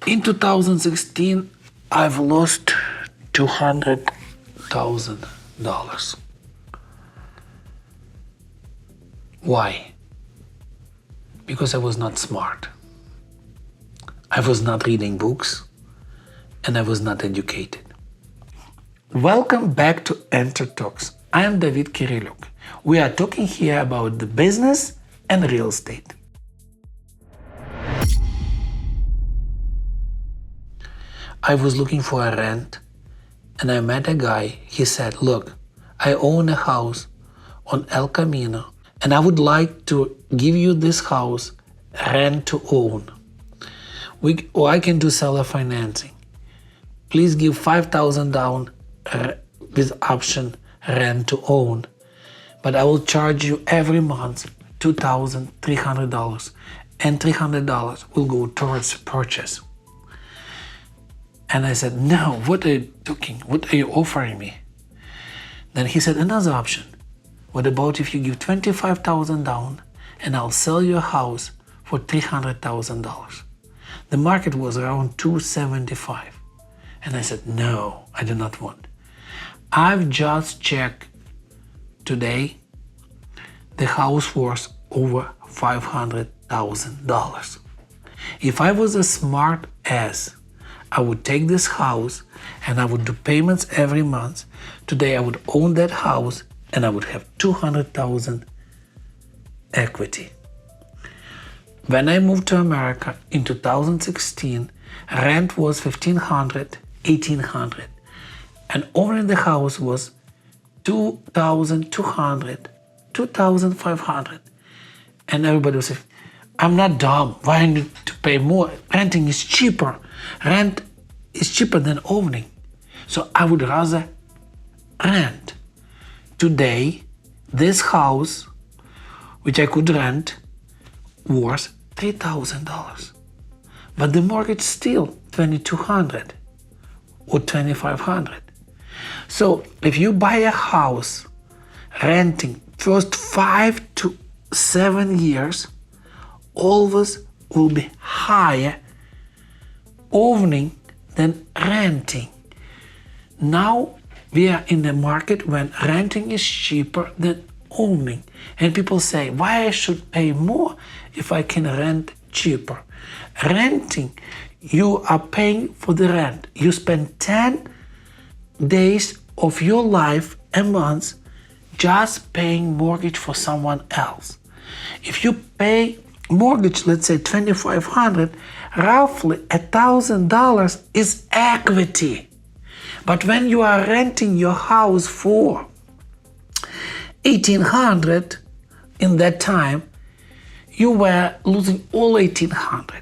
In 2016, I've lost $200,000. Why? Because I was not smart. I was not reading books, and I was not educated. Welcome back to Enter Talks. I am David Kirilluk. We are talking here about the business and real estate. I was looking for a rent, and I met a guy. He said, look, I own a house on El Camino, and I would like to give you this house rent to own. Or I can do seller financing. Please give $5,000 down with option rent to own. But I will charge you every month $2,300, and $300 will go towards purchase. And I said, no, what are you talking? What are you offering me? Then he said, another option. What about if you give $25,000 down and I'll sell your house for $300,000? The market was around $275. And I said, no, I do not want. I've just checked today, the house was over $500,000. If I was as smart as I would take this house and I would do payments every month, today I would own that house and I would have $200,000 equity. When I moved to America in 2016, rent was $1,500, $1,800, and owning the house was $2,200, $2,500. And everybody was saying, I'm not dumb. Why I need to pay more? Renting is cheaper. Rent is cheaper than owning. So I would rather rent. Today, this house, which I could rent, was $3,000. But the mortgage still $2,200 or $2,500. So if you buy a house renting first 5 to 7 years, always will be higher owning than renting. Now we are in a market when renting is cheaper than owning. And people say, why I should pay more if I can rent cheaper? Renting, you are paying for the rent. You spend 10 days of your life a month just paying mortgage for someone else. If you pay mortgage, let's say $2,500, roughly $1,000 is equity. But when you are renting your house for $1,800 in that time, you were losing all $1,800.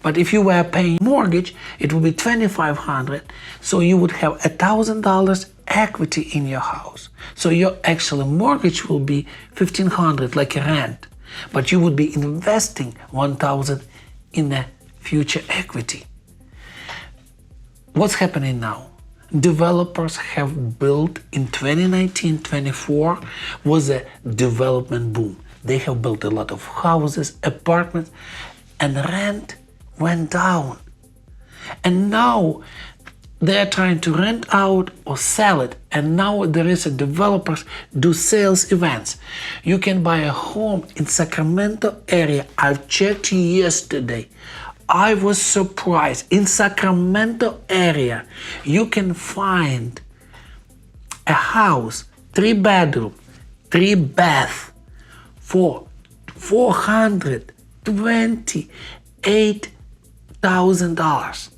But if you were paying mortgage, it would be $2,500. So you would have $1,000 equity in your house. So your actual mortgage will be $1,500, like a rent. But you would be investing $1,000 in a future equity. What's happening now? Developers have built in 2019-24 was a development boom. They have built a lot of houses, apartments, and rent went down. And now they are trying to rent out or sell it. And now there is a developers do sales events. You can buy a home in Sacramento area. I've checked yesterday. I was surprised. In Sacramento area, you can find a house, 3-bedroom, 3-bath for $428,000.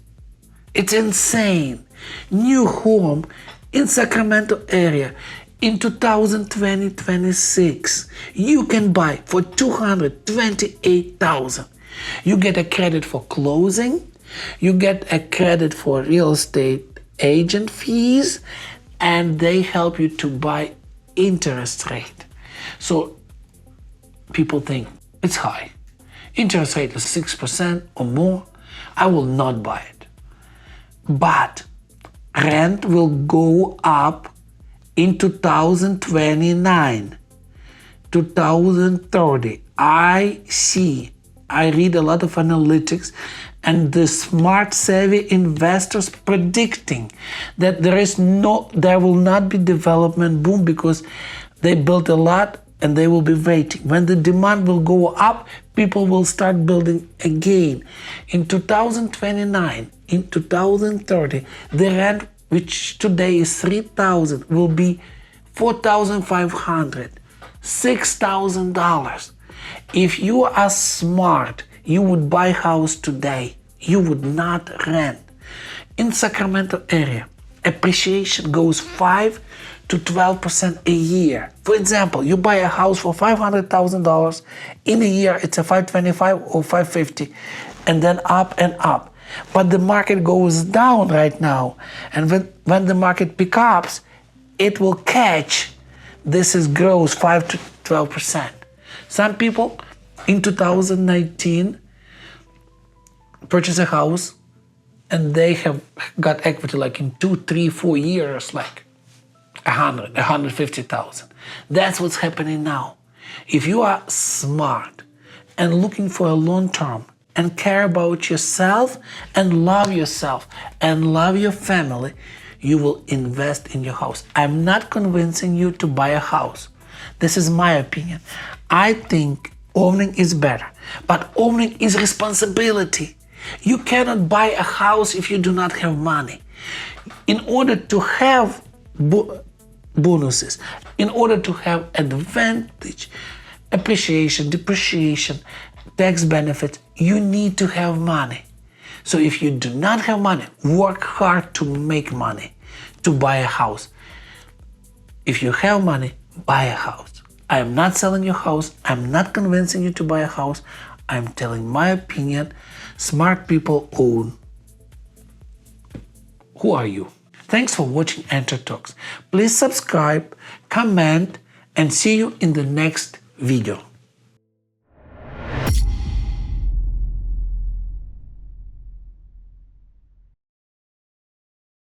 It's insane. New home in Sacramento area in 2020-26, you can buy for $228,000. You get a credit for closing, you get a credit for real estate agent fees, and they help you to buy interest rate. So people think it's high. Interest rate is 6% or more. I will not buy it. But rent will go up in 2029, 2030. I read a lot of analytics, and the smart, savvy investors predicting that there will not be development boom because they built a lot and they will be waiting. When the demand will go up, people will start building again. In 2029, in 2030, the rent, which today is $3,000, will be $4,500, $6,000. If you are smart, you would buy a house today. You would not rent. In Sacramento area, appreciation goes 5 to 12% a year. For example, you buy a house for $500,000. In a year, it's a 525 or 550, and then up and up. But the market goes down right now, and when the market picks up, it will catch. This is grows 5 to 12%. Some people in 2019 purchase a house and they have got equity like in 2, 3, 4 years, like 150,000. That's what's happening now. If you are smart and looking for a long term and care about yourself and love your family, you will invest in your house. I'm not convincing you to buy a house. This is my opinion. I think owning is better, but owning is responsibility. You cannot buy a house if you do not have money. In order to have bonuses, in order to have advantage, appreciation, depreciation, tax benefits, you need to have money. So if you do not have money, work hard to make money to buy a house. If you have money, buy a house. I am not selling your house. I'm not convincing you to buy a house. I'm telling my opinion. Smart people own. Who are you? Thanks for watching Enter Talks. Please subscribe, comment, and see you in the next video.